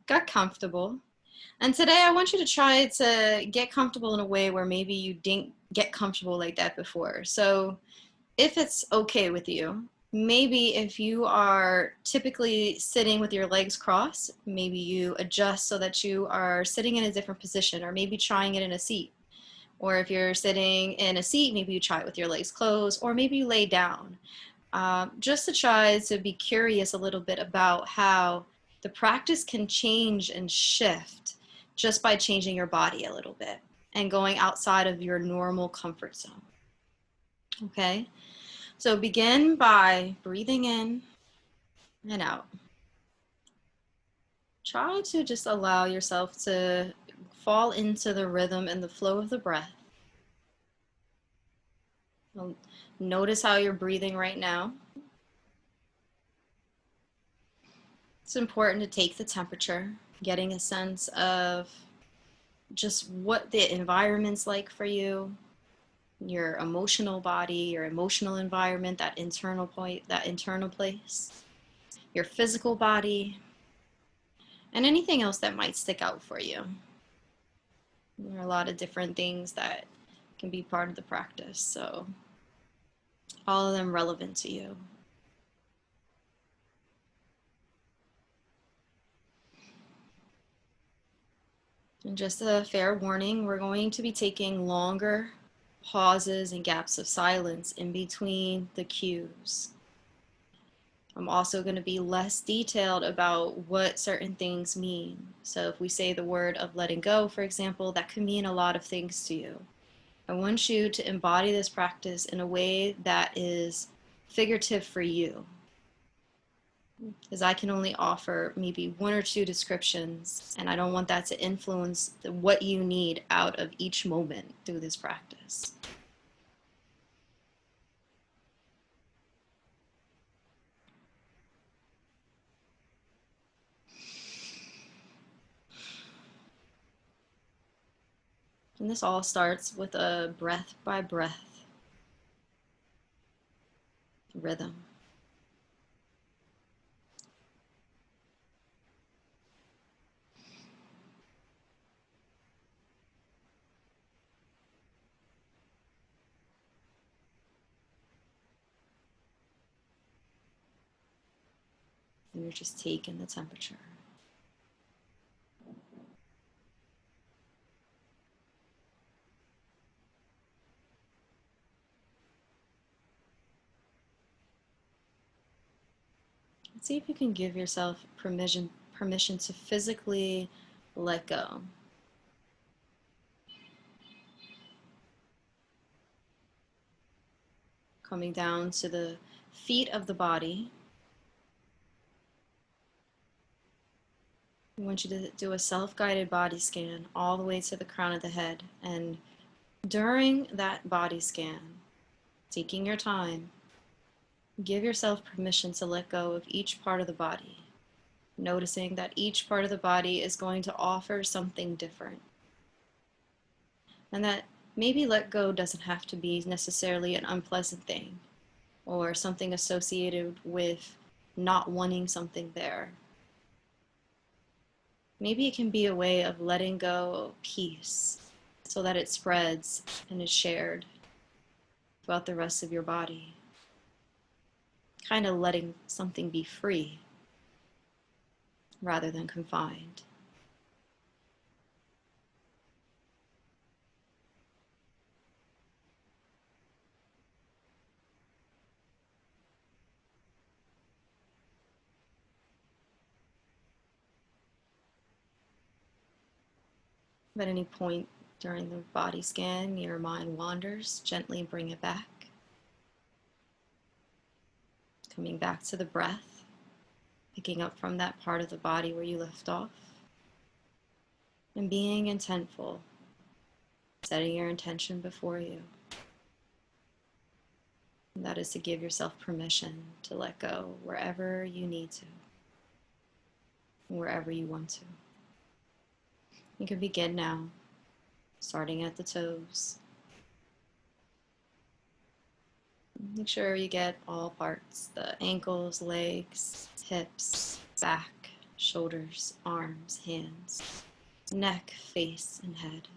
got comfortable. And today I want you to try to get comfortable in a way where maybe you didn't get comfortable like that before. So if it's okay with you, maybe if you are typically sitting with your legs crossed, maybe you adjust so that you are sitting in a different position, or maybe trying it in a seat. Or if you're sitting in a seat, maybe you try it with your legs closed, or maybe you lay down. Just to try to be curious a little bit about how the practice can change and shift just by changing your body a little bit and going outside of your normal comfort zone. Okay, so begin by breathing in and out. Try to just allow yourself to fall into the rhythm and the flow of the breath. Notice how you're breathing right now. It's important to take the temperature, getting a sense of just what the environment's like for you, your emotional body, your emotional environment, that internal point, that internal place, your physical body, and anything else that might stick out for you. There are a lot of different things that can be part of the practice, so all of them relevant to you. And just a fair warning, we're going to be taking longer pauses and gaps of silence in between the cues. I'm also going to be less detailed about what certain things mean. So if we say the word of letting go, for example, that could mean a lot of things to you. I want you to embody this practice in a way that is figurative for you, because I can only offer maybe one or two descriptions, and I don't want that to influence what you need out of each moment through this practice. And this all starts with a breath by breath rhythm. And you're just taking the temperature. Let's see if you can give yourself permission to physically let go. Coming down to the feet of the body. I want you to do a self-guided body scan all the way to the crown of the head. And during that body scan, taking your time, give yourself permission to let go of each part of the body, noticing that each part of the body is going to offer something different. And that maybe let go doesn't have to be necessarily an unpleasant thing or something associated with not wanting something there. Maybe it can be a way of letting go peace so that it spreads and is shared throughout the rest of your body. Kind of letting something be free rather than confined. If at any point during the body scan your mind wanders, gently bring it back. Coming back to the breath, picking up from that part of the body where you left off, and being intentful, setting your intention before you. And that is to give yourself permission to let go wherever you need to, wherever you want to. You can begin now, starting at the toes. Make sure you get all parts, the ankles, legs, hips, back, shoulders, arms, hands, neck, face, and head.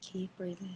Keep breathing.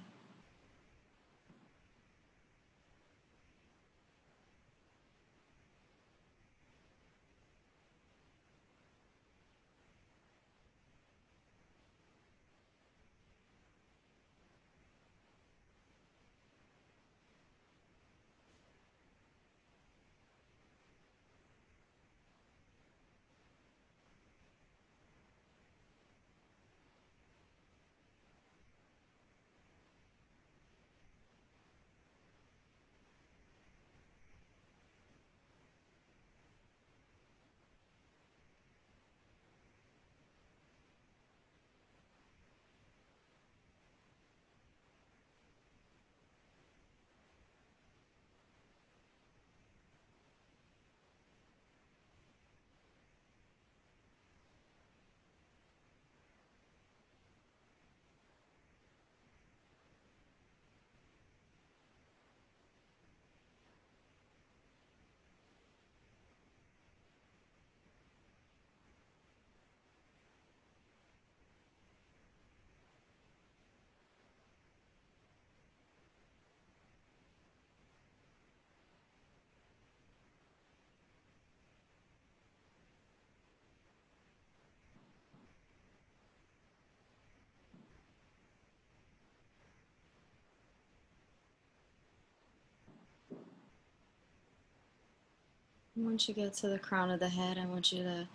Once you get to the crown of the head, I want you to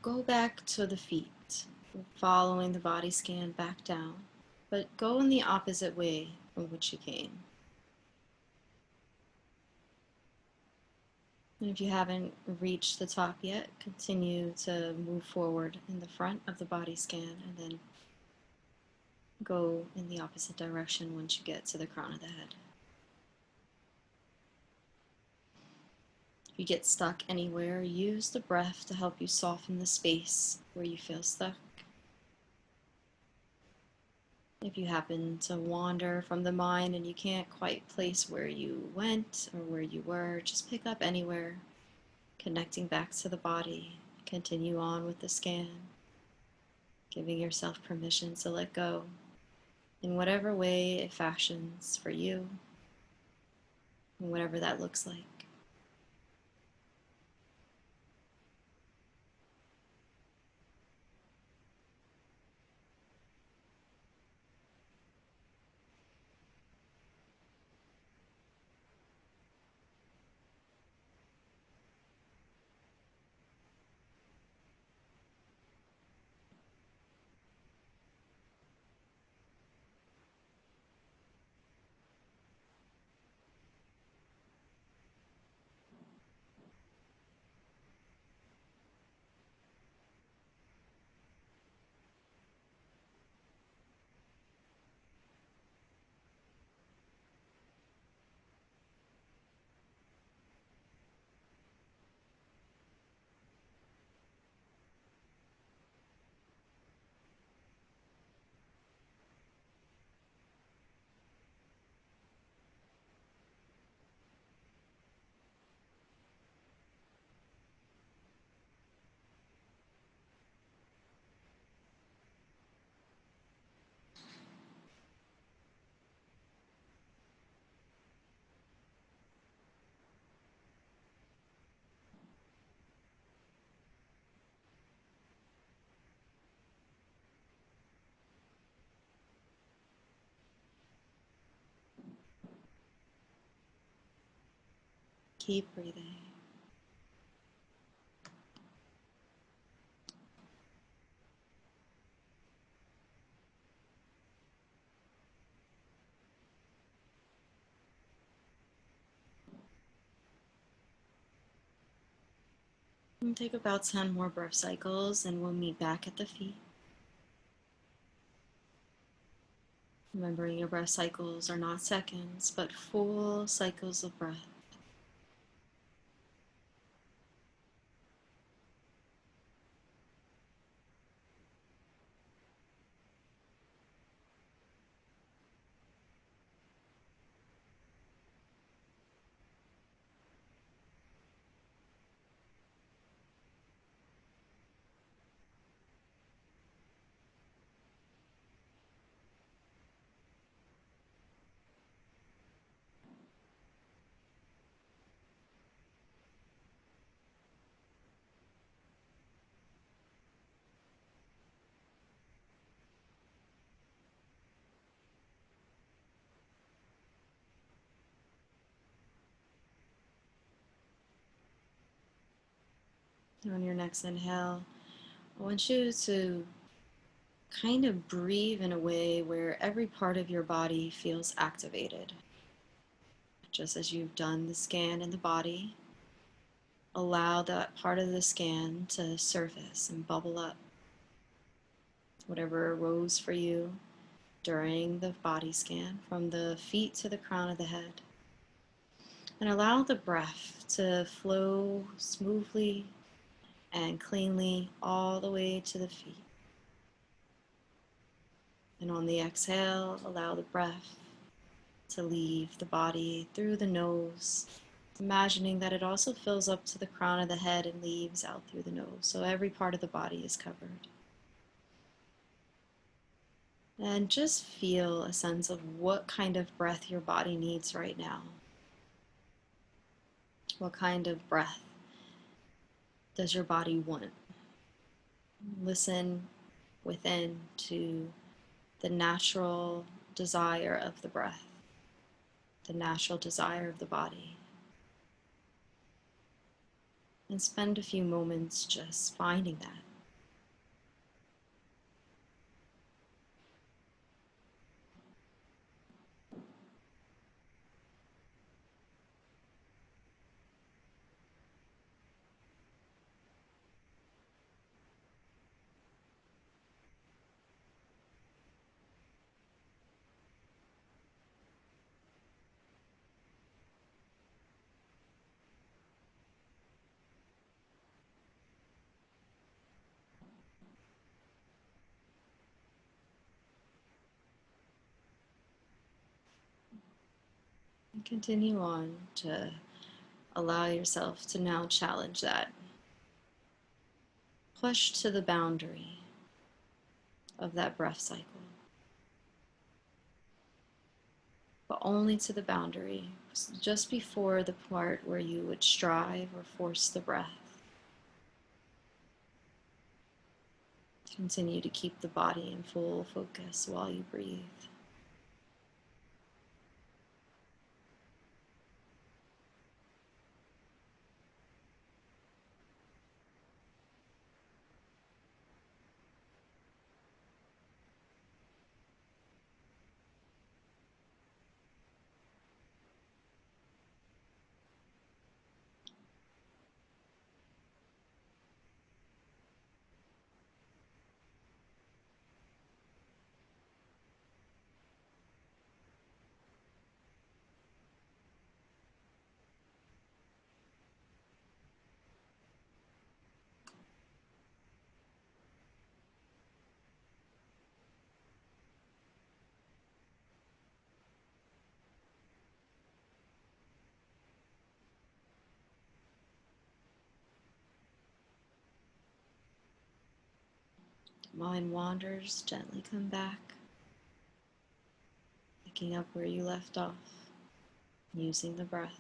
go back to the feet, following the body scan back down, but go in the opposite way from which you came. And if you haven't reached the top yet, continue to move forward in the front of the body scan and then go in the opposite direction once you get to the crown of the head. If you get stuck anywhere, use the breath to help you soften the space where you feel stuck. If you happen to wander from the mind and you can't quite place where you went or where you were, just pick up anywhere, connecting back to the body. Continue on with the scan, giving yourself permission to let go in whatever way it fashions for you, and whatever that looks like. Keep breathing. And take about 10 more breath cycles and we'll meet back at the feet. Remembering your breath cycles are not seconds, but full cycles of breath. On your next inhale, I want you to kind of breathe in a way where every part of your body feels activated. Just as you've done the scan in the body, allow that part of the scan to surface and bubble up. Whatever arose for you during the body scan, from the feet to the crown of the head. And allow the breath to flow smoothly and cleanly all the way to the feet. And on the exhale, allow the breath to leave the body through the nose, imagining that it also fills up to the crown of the head and leaves out through the nose. So every part of the body is covered. And just feel a sense of what kind of breath your body needs right now. What kind of breath does your body want? Listen within to the natural desire of the breath, the natural desire of the body. And spend a few moments just finding that. And continue on to allow yourself to now challenge that. Push to the boundary of that breath cycle, but only to the boundary, just before the part where you would strive or force the breath. Continue to keep the body in full focus while you breathe. Mind wanders, gently come back, picking up where you left off, using the breath.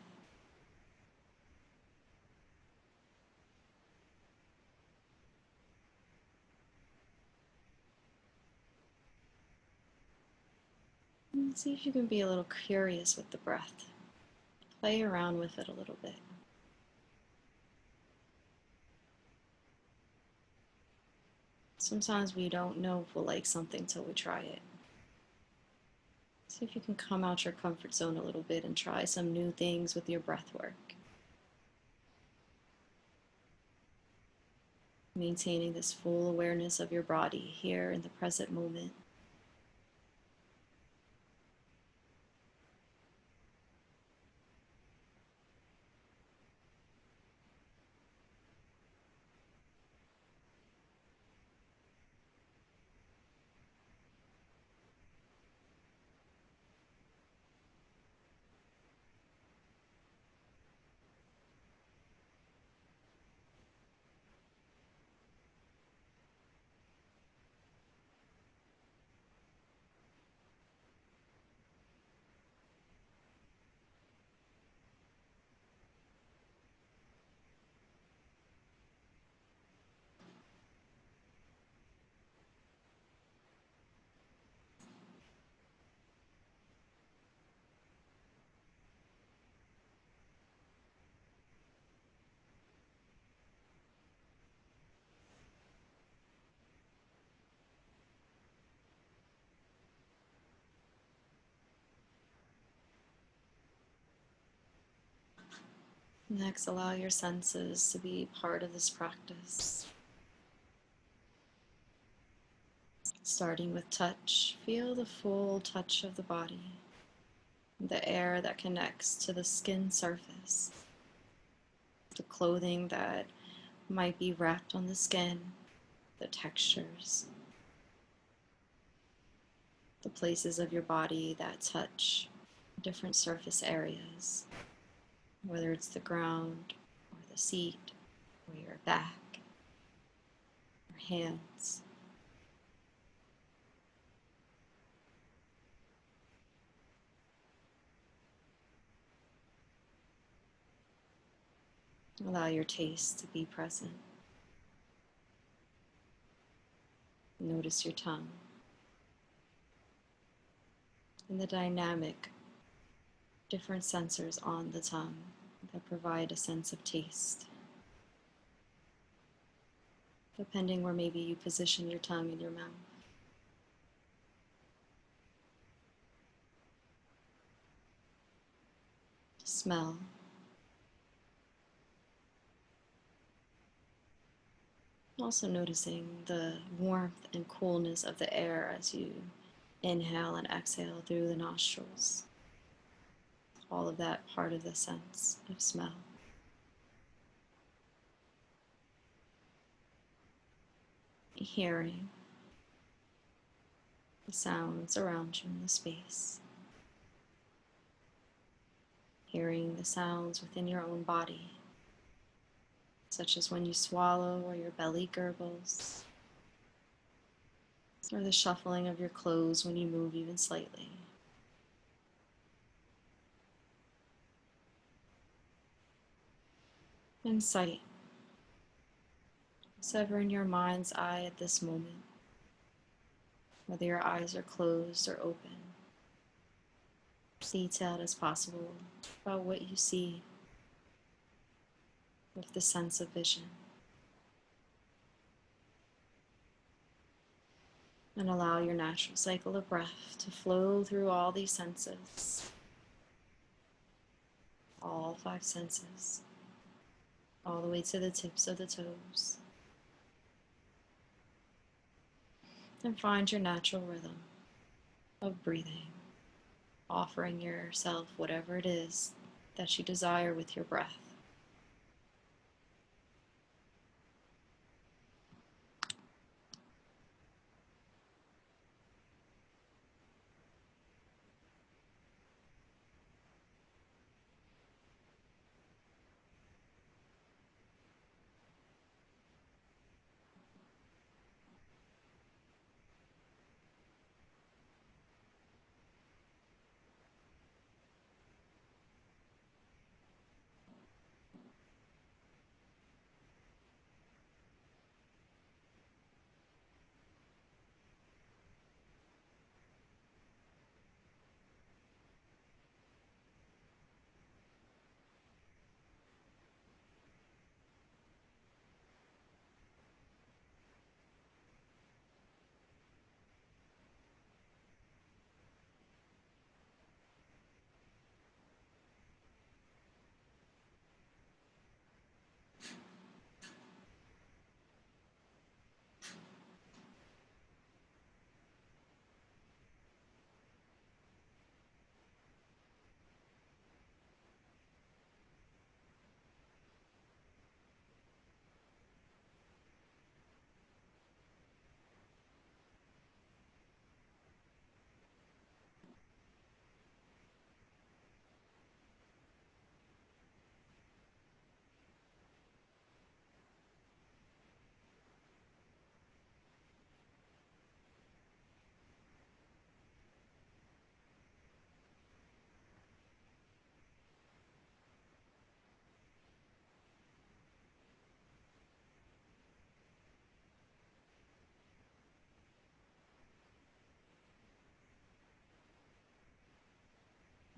And see if you can be a little curious with the breath. Play around with it a little bit. Sometimes we don't know if we'll like something till we try it. See if you can come out your comfort zone a little bit and try some new things with your breath work. Maintaining this full awareness of your body here in the present moment. Next, allow your senses to be part of this practice. Starting with touch, feel the full touch of the body, the air that connects to the skin surface, the clothing that might be wrapped on the skin, the textures, the places of your body that touch different surface areas, whether it's the ground or the seat or your back, your hands. Allow your taste to be present. Notice your tongue and the dynamic different sensors on the tongue that provide a sense of taste. Depending where maybe you position your tongue in your mouth. Smell. Also noticing the warmth and coolness of the air as you inhale and exhale through the nostrils. All of that part of the sense of smell. Hearing the sounds around you in the space. Hearing the sounds within your own body, such as when you swallow or your belly gurgles, or the shuffling of your clothes when you move even slightly. And sight. Sever in your mind's eye at this moment, whether your eyes are closed or open. Detailed as possible about what you see with the sense of vision. And allow your natural cycle of breath to flow through all these senses, all 5 senses, all the way to the tips of the toes. And find your natural rhythm of breathing, offering yourself whatever it is that you desire with your breath.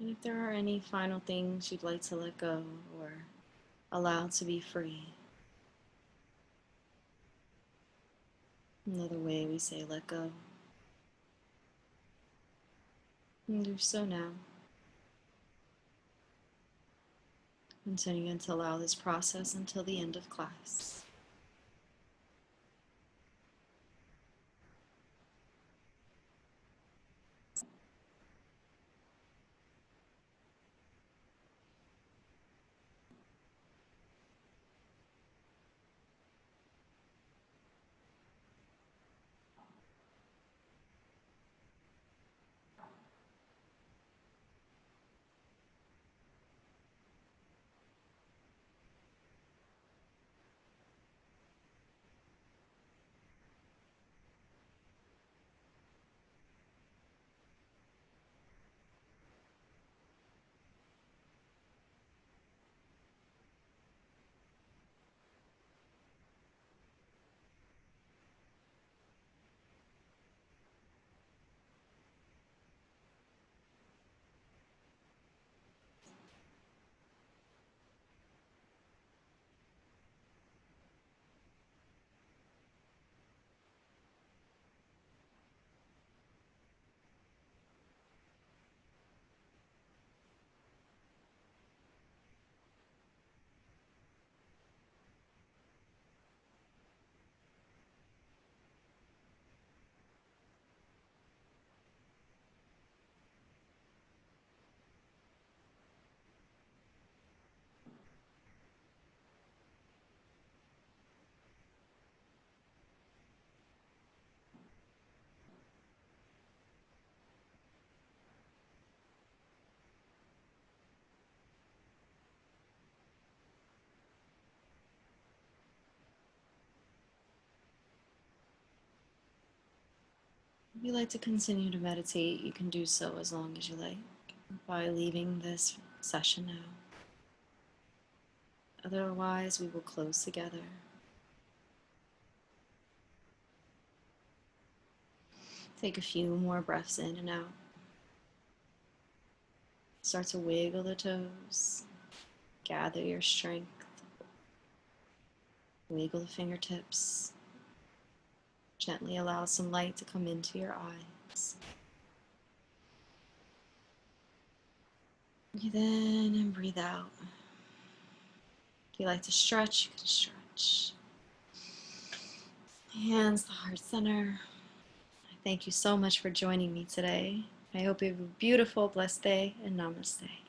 And if there are any final things you'd like to let go or allow to be free, another way we say let go. And do so now. Continuing to allow this process until the end of class. If you'd like to continue to meditate, you can do so as long as you like by leaving this session now. Otherwise, we will close together. Take a few more breaths in and out. Start to wiggle the toes. Gather your strength. Wiggle the fingertips. Gently allow some light to come into your eyes. Breathe in and breathe out. If you like to stretch, you can stretch. Hands, the heart center. Thank you so much for joining me today. I hope you have a beautiful, blessed day, and namaste.